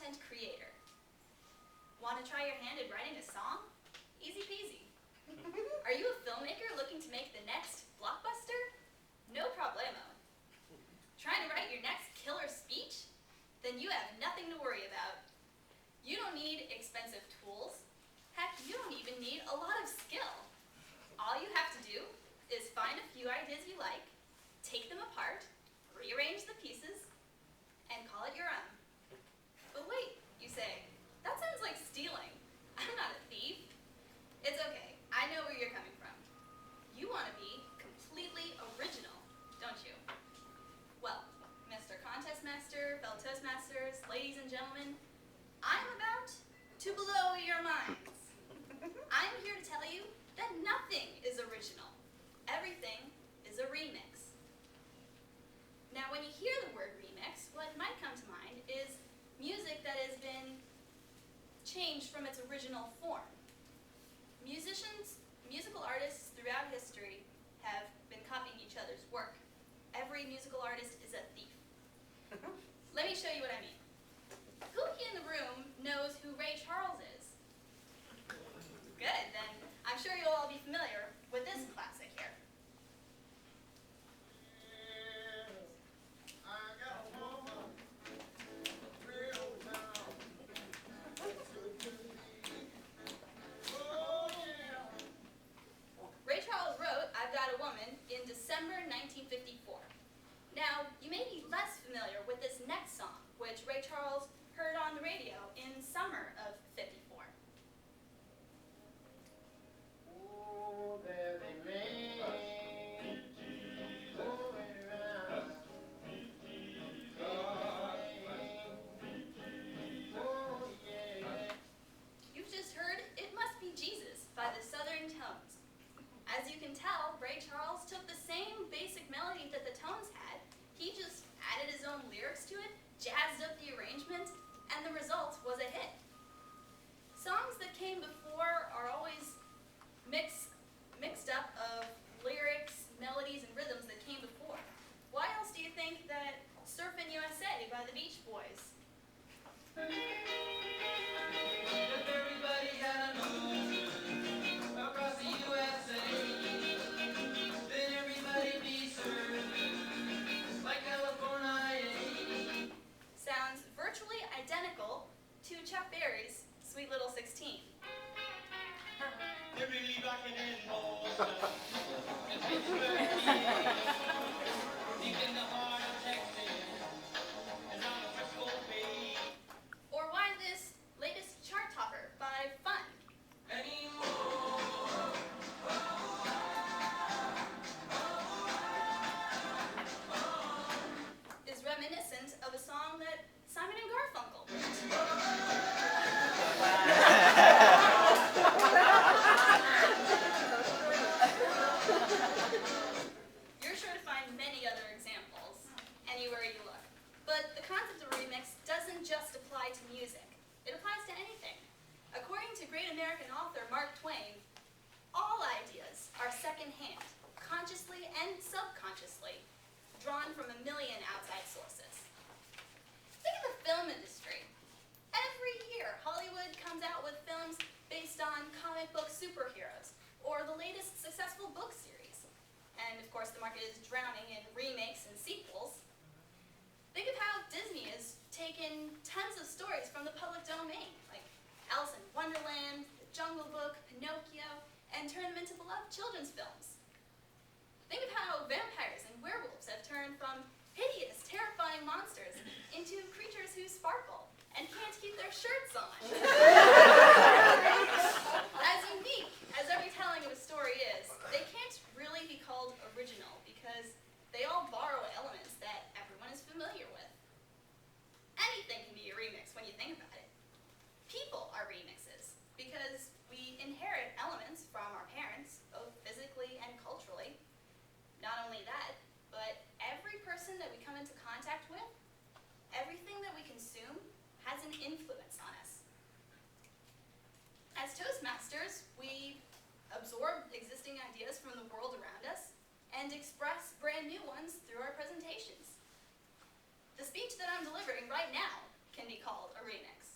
content creator. Want to try your hand at writing a song? Easy peasy. Are you a filmmaker looking to make the next blockbuster? No problemo. Trying to write your next killer speech? Then you have nothing to worry about. You don't need expensive tools. Heck, you don't even need a lot of skill. All you have to do is find a few ideas you like, take them apart, rearrange the pieces, and call it your own. But wait, you say, that sounds like stealing. I'm not a thief. It's okay, I know where you're coming from. You want to be completely original, don't you? Well, Mr. Contest Master, fellow Toastmasters, ladies and gentlemen, I'm about to blow your minds. I'm here to tell you that nothing is original. Everything is a remix. Now, when you hear the word remix, what might come to mind is music that has been changed from its original form. Musical artists throughout history have been copying each other's work. Every musical artist is a thief. Let me show you what I mean. Who in the room knows who Ray Charles is? Good, then I'm sure you'll all be familiar with this classic here. Ray Charles wrote I've Got a Woman in December 1954. Now, you may be less familiar with this next song, which Ray Charles heard on the radio in summer of '54. Oh, there's a rain going around. Oh, yeah. You've just heard It Must Be Jesus by the Southern Tones. As you can tell, Ray Charles took the same basic melody that the Tones had, he just added his own lyrics to it, jazzed up the arrangement, and the result was a hit. Songs that came before are always mixed up of lyrics, melodies, and rhythms that came before. Why else do you think that Surfin' USA by the Beach Boys? If everybody had a move across the USA, then everybody'd be served like California. Sounds virtually identical to Chuck Berry's Sweet Little 16. They're really rocking in Boston and Pittsburgh, deep in the heart of Texas, and on the Frisco Bay. Or why this latest chart topper by Fun? Anymore. Is reminiscent of a song that Simon and Garfunkel wrote. You're sure to find many other examples anywhere you look. But the concept of remix doesn't just apply to music. It applies to anything. According to great American author Mark Twain, all ideas are secondhand, consciously and subconsciously, drawn from a million outside sources. Think of the film industry. Every year, Hollywood comes out with films based on comic book superheroes or the latest successful book series. And of course, the market is drowning in remakes and sequels. Think of how Disney has taken tons of stories from the public domain, like Alice in Wonderland, The Jungle Book, Pinocchio, and turned them into beloved children's films. Think of how vampires and werewolves have turned from hideous, terrifying monsters into creatures who sparkle and can't keep their shirts on. As unique as every telling of a story is, they can't really be called original because they all borrow elements that everyone is familiar with. Anything can be a remix when you think about it. People are remixes because we inherit elements from our parents, both physically and culturally. Not only that, but every person that we come into contact with, everything that we consume, has an influence on us. As Toastmasters, we absorb existing ideas from the world around us and express brand new ones through our presentations. The speech that I'm delivering right now can be called a remix.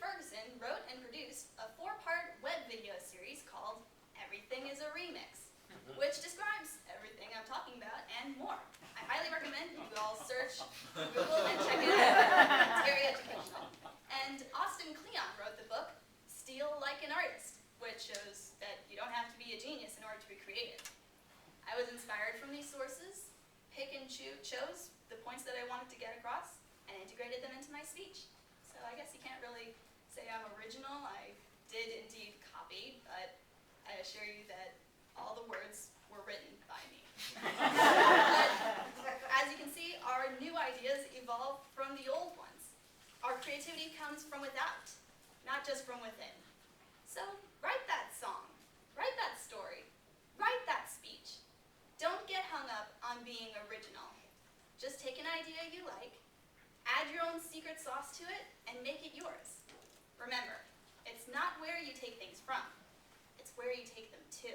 Ferguson wrote and produced a 4-part web video series called Everything is a Remix, which describes everything I'm talking about and more. I highly recommend you all search Google and check it out. It's very educational. And Austin Kleon wrote the book Steal Like an Artist, which shows that you don't have to be a genius in order to be creative. I was inspired from these sources, chose the points that I wanted to get across, and integrated them into my speech. So I guess you can't really say I'm original. I did indeed copy, but I assure you that all the words were written by me. But as you can see, our new ideas evolve from the old ones. Our creativity comes from without, not just from within. So write that song, write that story, write that speech. Don't get hung up on being original. Just take an idea you like, add your own secret sauce to it, and make it yours. Remember, it's not where you take things from, it's where you take them to.